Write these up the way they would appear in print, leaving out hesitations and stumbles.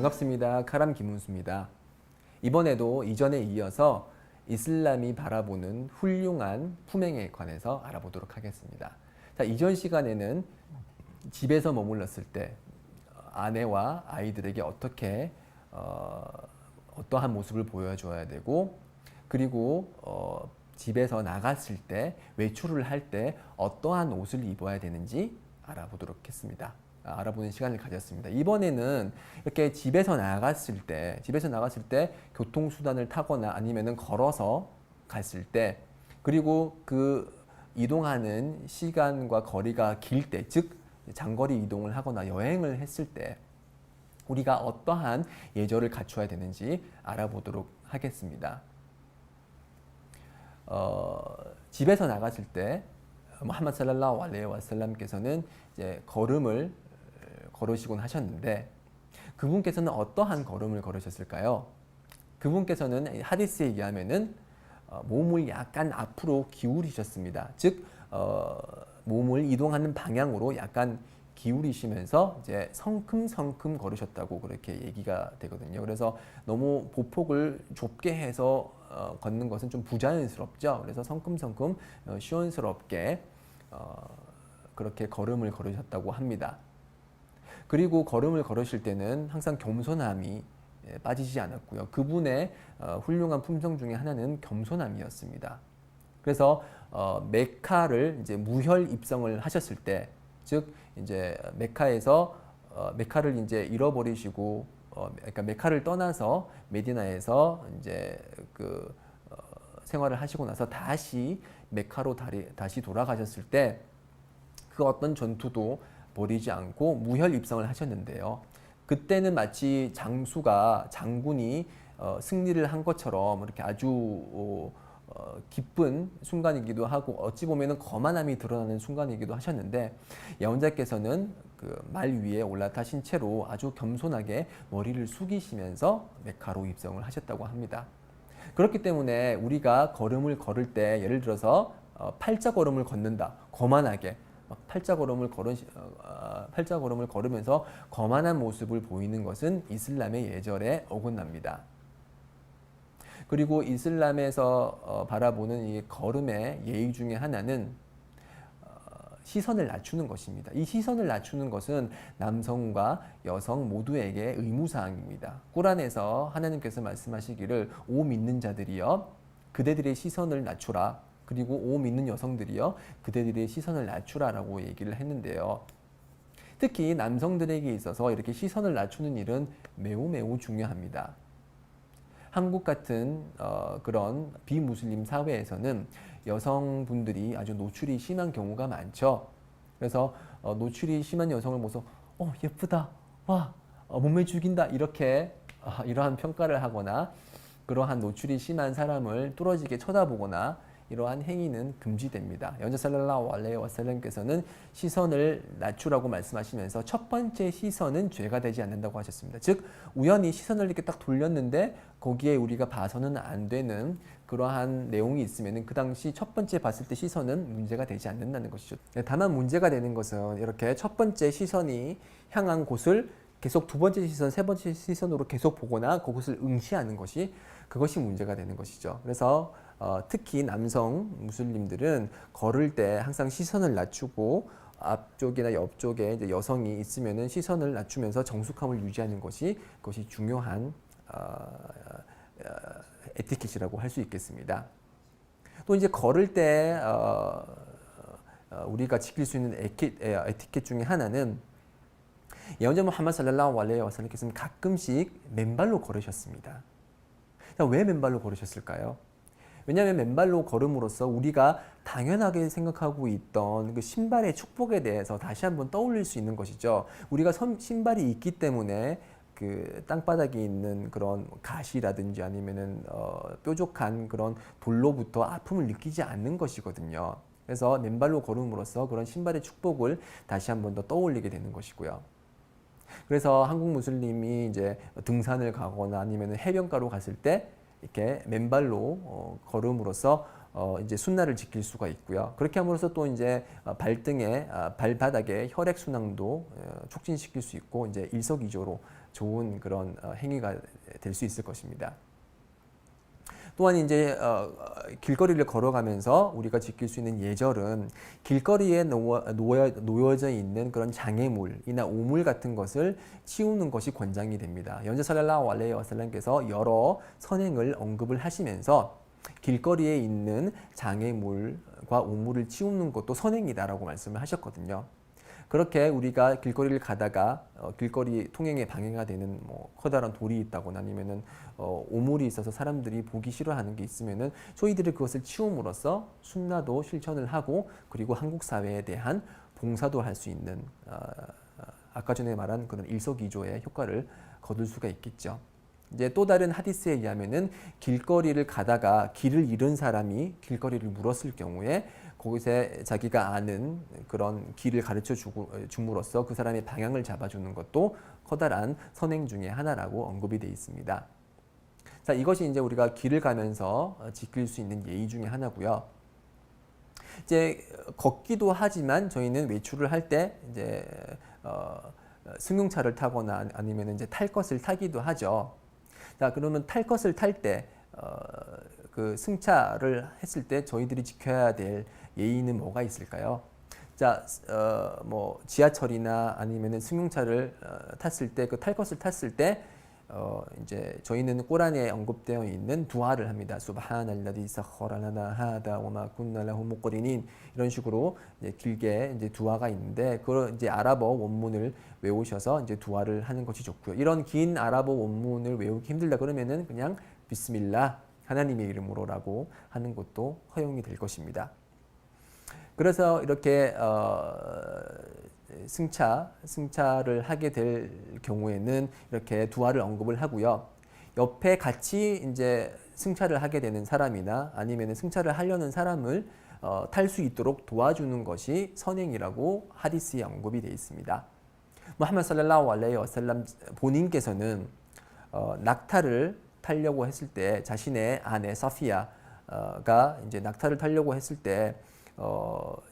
반갑습니다. 카람 김은수입니다. 이번에도 이전에 이어서 이슬람이 바라보는 훌륭한 품행에 관해서 알아보도록 하겠습니다. 자, 이전 시간에는 집에서 머물렀을 때 아내와 아이들에게 어떻게 어떠한 모습을 보여줘야 되고, 그리고 집에서 나갔을 때, 외출을 할 때 어떠한 옷을 입어야 되는지 알아보도록 했습니다. 알아보는 시간을 가졌습니다. 이번에는 이렇게 집에서 나갔을 때 교통수단을 타거나 아니면은 걸어서 갔을 때, 그리고 그 이동하는 시간과 거리가 길 때, 즉 장거리 이동을 하거나 여행을 했을 때 우리가 어떠한 예절을 갖춰야 되는지 알아보도록 하겠습니다. 집에서 나갔을 때 무함마드 살랄라후 알레이히 와살람께서는 이제 걸음을 걸으시곤 하셨는데, 그분께서는 어떠한 걸음을 걸으셨을까요? 그분께서는 하디스에 의하면은 몸을 약간 앞으로 기울이셨습니다. 즉 몸을 이동하는 방향으로 약간 기울이시면서 이제 성큼성큼 걸으셨다고 그렇게 얘기가 되거든요. 그래서 너무 보폭을 좁게 해서 걷는 것은 좀 부자연스럽죠. 그래서 성큼성큼 시원스럽게 그렇게 걸음을 걸으셨다고 합니다. 그리고 걸음을 걸으실 때는 항상 겸손함이 빠지지 않았고요. 그분의 훌륭한 품성 중에 하나는 겸손함이었습니다. 그래서 메카를 이제 무혈 입성을 하셨을 때, 즉 이제 메카에서 메카를 이제 잃어버리시고, 그러니까 메카를 떠나서 메디나에서 이제 그 생활을 하시고 나서 다시 메카로 다시 돌아가셨을 때, 그 어떤 전투도 버리지 않고 무혈 입성을 하셨는데요. 그때는 마치 장군이 승리를 한 것처럼 이렇게 아주 기쁜 순간이기도 하고, 어찌 보면 거만함이 드러나는 순간이기도 하셨는데, 예언자께서는 그 말 위에 올라타신 채로 아주 겸손하게 머리를 숙이시면서 메카로 입성을 하셨다고 합니다. 그렇기 때문에 우리가 걸음을 걸을 때, 예를 들어서 팔자 걸음을 걷는다, 거만하게 팔자 걸음을 걸으면서 거만한 모습을 보이는 것은 이슬람의 예절에 어긋납니다. 그리고 이슬람에서 바라보는 이 걸음의 예의 중에 하나는 시선을 낮추는 것입니다. 이 시선을 낮추는 것은 남성과 여성 모두에게 의무사항입니다. 꾸란에서 하나님께서 말씀하시기를 오 믿는 자들이여 그대들의 시선을 낮추라, 그리고 오 믿는 여성들이여 그대들의 시선을 낮추라라고 얘기를 했는데요. 특히 남성들에게 있어서 이렇게 시선을 낮추는 일은 매우 중요합니다. 한국 같은 그런 비무슬림 사회에서는 여성분들이 아주 노출이 심한 경우가 많죠. 그래서 노출이 심한 여성을 보고서 예쁘다, 와 몸매 죽인다, 이렇게 이러한 평가를 하거나, 그러한 노출이 심한 사람을 뚫어지게 쳐다보거나, 이러한 행위는 금지됩니다. 예언자 살랄라후 알레이히 와살람께서는 시선을 낮추라고 말씀하시면서 첫 번째 시선은 죄가 되지 않는다고 하셨습니다. 즉 우연히 시선을 이렇게 딱 돌렸는데 거기에 우리가 봐서는 안 되는 그러한 내용이 있으면 그 당시 첫 번째 봤을 때 시선은 문제가 되지 않는다는 것이죠. 다만 문제가 되는 것은 이렇게 첫 번째 시선이 향한 곳을 계속 두 번째 시선, 세 번째 시선으로 계속 보거나 그것을 응시하는 것이, 그것이 문제가 되는 것이죠. 그래서 특히 남성 무슬림들은 걸을 때 항상 시선을 낮추고, 앞쪽이나 옆쪽에 이제 여성이 있으면은 시선을 낮추면서 정숙함을 유지하는 그것이 중요한 에티켓이라고 할 수 있겠습니다. 또 이제 걸을 때 우리가 지킬 수 있는 에티켓 중에 하나는, 예언자 무함마드 살랄라후 알레이히 와살람께서는 가끔씩 맨발로 걸으셨습니다. 왜 맨발로 걸으셨을까요? 왜냐하면 맨발로 걸음으로써 우리가 당연하게 생각하고 있던 그 신발의 축복에 대해서 다시 한번 떠올릴 수 있는 것이죠. 우리가 신발이 있기 때문에 그 땅바닥에 있는 그런 가시라든지 아니면은 뾰족한 그런 돌로부터 아픔을 느끼지 않는 것이거든요. 그래서 맨발로 걸음으로써 그런 신발의 축복을 다시 한번 더 떠올리게 되는 것이고요. 그래서 한국 무슬림이 이제 등산을 가거나 아니면 해변가로 갔을 때 이렇게 맨발로 걸음으로써 이제 순나를 지킬 수가 있고요. 그렇게 함으로써 또 이제 발등에 발바닥에 혈액 순환도 촉진시킬 수 있고 이제 일석이조로 좋은 그런 행위가 될 수 있을 것입니다. 또한 이제 길거리를 걸어가면서 우리가 지킬 수 있는 예절은 길거리에 놓여져 있는 그런 장애물이나 오물 같은 것을 치우는 것이 권장이 됩니다. 연재 살랄라후 알레이히 와살람께서 여러 선행을 언급을 하시면서 길거리에 있는 장애물과 오물을 치우는 것도 선행이다라고 말씀을 하셨거든요. 그렇게 우리가 길거리를 가다가 길거리 통행에 방해가 되는 뭐 커다란 돌이 있다거나 아니면은 오물이 있어서 사람들이 보기 싫어하는 게 있으면은 저희들이 그것을 치움으로써 순나도 실천을 하고 그리고 한국 사회에 대한 봉사도 할 수 있는 아까 전에 말한 그런 일석이조의 효과를 거둘 수가 있겠죠. 이제 또 다른 하디스에 의하면은 길거리를 가다가 길을 잃은 사람이 길거리를 물었을 경우에 거기서 자기가 아는 그런 길을 가르쳐 줌으로써 그 사람의 방향을 잡아주는 것도 커다란 선행 중에 하나라고 언급이 되어 있습니다. 자, 이것이 이제 우리가 길을 가면서 지킬 수 있는 예의 중에 하나고요. 이제 걷기도 하지만 저희는 외출을 할 때 이제 승용차를 타거나 아니면 이제 탈 것을 타기도 하죠. 자, 그러면 탈 것을 탈 때 그 승차를 했을 때 저희들이 지켜야 될 예의는 뭐가 있을까요? 자, 뭐 지하철이나 아니면은 승용차를 탔을 때 그 탈 것을 탔을 때 이제 저희는 꾸란에 언급되어 있는 두아를 합니다. 수브하날라디 사커라 라나 하다 와마 군나 라후 무qrinin 이런 식으로 이제 길게 이제 두아가 있는데 그 이제 아랍어 원문을 외우셔서 이제 두아를 하는 것이 좋고요. 이런 긴 아랍어 원문을 외우기 힘들다 그러면은 그냥 비스밀라 하나님의 이름으로라고 하는 것도 허용이 될 것입니다. 그래서 이렇게 승차를 하게 될 경우에는 이렇게 두아를 언급을 하고요. 옆에 같이 이제 승차를 하게 되는 사람이나 아니면 승차를 하려는 사람을 탈 수 있도록 도와주는 것이 선행이라고 하디스에 언급이 되어 있습니다. 무함마드 살랄라후 알레이히 와살람 본인께서는 낙타를 타려고 했을 때 자신의 아내 사피야가 이제 낙타를 타려고 했을 때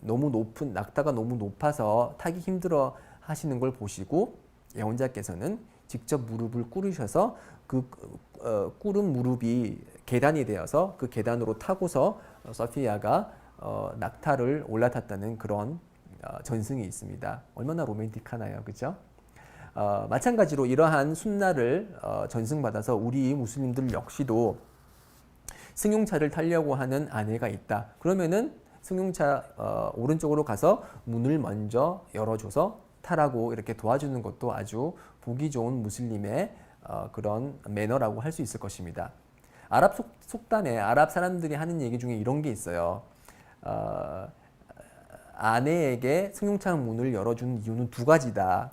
너무 높은 낙타가 너무 높아서 타기 힘들어 하시는 걸 보시고 예언자께서는 직접 무릎을 꿇으셔서 그 꿇은 무릎이 계단이 되어서 그 계단으로 타고서 서피아가 낙타를 올라탔다는 그런 전승이 있습니다. 얼마나 로맨틱하나요, 그죠? 마찬가지로 이러한 순나를 전승받아서 우리 무슬림들 역시도 승용차를 타려고 하는 아내가 있다. 그러면은 승용차 오른쪽으로 가서 문을 먼저 열어줘서 타라고 이렇게 도와주는 것도 아주 보기 좋은 무슬림의 그런 매너라고 할 수 있을 것입니다. 아랍 속담에 아랍 사람들이 하는 얘기 중에 이런 게 있어요. 아내에게 승용차 문을 열어주는 이유는 두 가지다.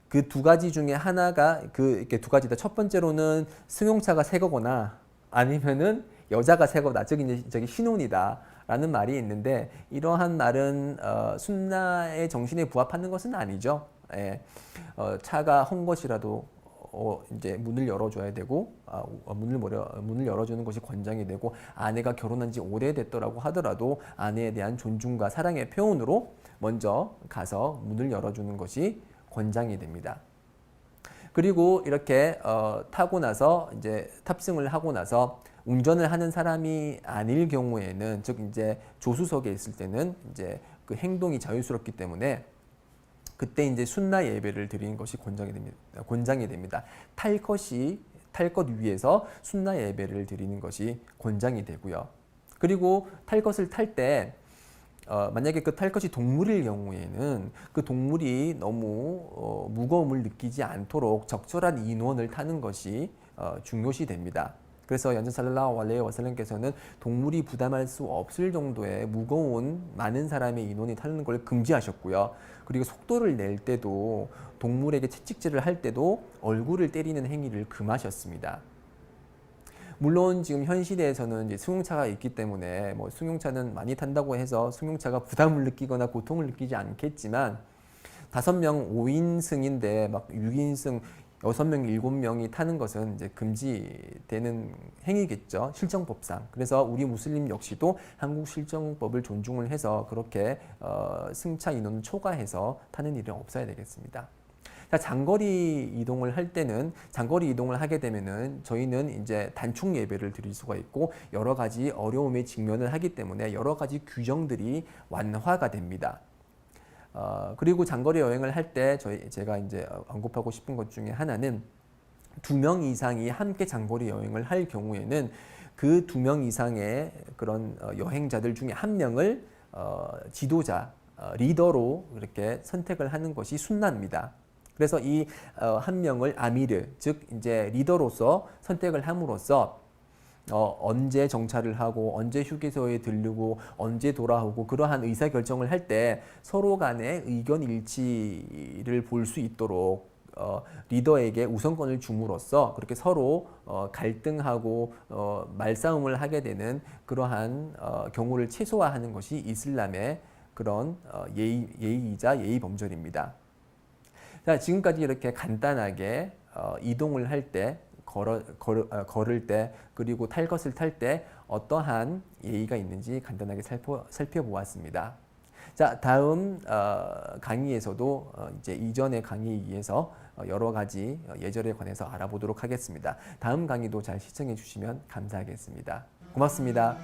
그 두 가지 중에 하나가 이렇게 두 가지다. 첫 번째로는 승용차가 새 거거나 아니면은 여자가 새 거다. 저기 신혼이다. 라는 말이 있는데 이러한 말은 순나의 정신에 부합하는 것은 아니죠. 예. 차가 헛 것이라도 이제 문을 열어줘야 되고 문을 열어주는 것이 권장이 되고 아내가 결혼한 지 오래됐더라고 하더라도 아내에 대한 존중과 사랑의 표현으로 먼저 가서 문을 열어주는 것이 권장이 됩니다. 그리고 이렇게 타고 나서 이제 탑승을 하고 나서 운전을 하는 사람이 아닐 경우에는 즉 이제 조수석에 있을 때는 이제 그 행동이 자유스럽기 때문에 그때 이제 순나 예배를 드리는 것이 권장이 됩니다. 탈 것 위에서 순나 예배를 드리는 것이 권장이 되고요. 그리고 탈 것을 탈 때 만약에 그 탈 것이 동물일 경우에는 그 동물이 너무 무거움을 느끼지 않도록 적절한 인원을 타는 것이 중요시 됩니다. 그래서 연전 살랄라후 알레이히 와살람께서는 동물이 부담할 수 없을 정도의 무거운 많은 사람의 인원이 타는 걸 금지하셨고요. 그리고 속도를 낼 때도 동물에게 채찍질을 할 때도 얼굴을 때리는 행위를 금하셨습니다. 물론 지금 현 시대에서는 이제 승용차가 있기 때문에 뭐 승용차는 많이 탄다고 해서 승용차가 부담을 느끼거나 고통을 느끼지 않겠지만 5명 5인승인데 막 6인승 6명, 7명이 타는 것은 이제 금지되는 행위겠죠. 실정법상. 그래서 우리 무슬림 역시도 한국 실정법을 존중을 해서 그렇게 승차 인원을 초과해서 타는 일은 없어야 되겠습니다. 자, 장거리 이동을 할 때는 장거리 이동을 하게 되면은 저희는 이제 단축 예배를 드릴 수가 있고 여러 가지 어려움에 직면을 하기 때문에 여러 가지 규정들이 완화가 됩니다. 그리고 장거리 여행을 할 때 제가 이제 언급하고 싶은 것 중에 하나는 2명 이상이 함께 장거리 여행을 할 경우에는 그 2명 이상의 그런 여행자들 중에 한 명을 지도자, 리더로 이렇게 선택을 하는 것이 순납니다. 그래서 이 한 명을 아미르, 즉 이제 리더로서 선택을 함으로써 언제 정차를 하고 언제 휴게소에 들르고 언제 돌아오고 그러한 의사결정을 할 때 서로 간의 의견 일치를 볼 수 있도록 리더에게 우선권을 줌으로써 그렇게 서로 갈등하고 말싸움을 하게 되는 그러한 경우를 최소화하는 것이 이슬람의 그런 예의이자 예의 범절입니다. 자, 지금까지 이렇게 간단하게 이동을 할 때 걸을 때 그리고 탈 것을 탈 때 어떠한 예의가 있는지 간단하게 살펴보았습니다. 자, 다음 강의에서도 이제 이전의 강의에 의해서 여러 가지 예절에 관해서 알아보도록 하겠습니다. 다음 강의도 잘 시청해 주시면 감사하겠습니다. 고맙습니다.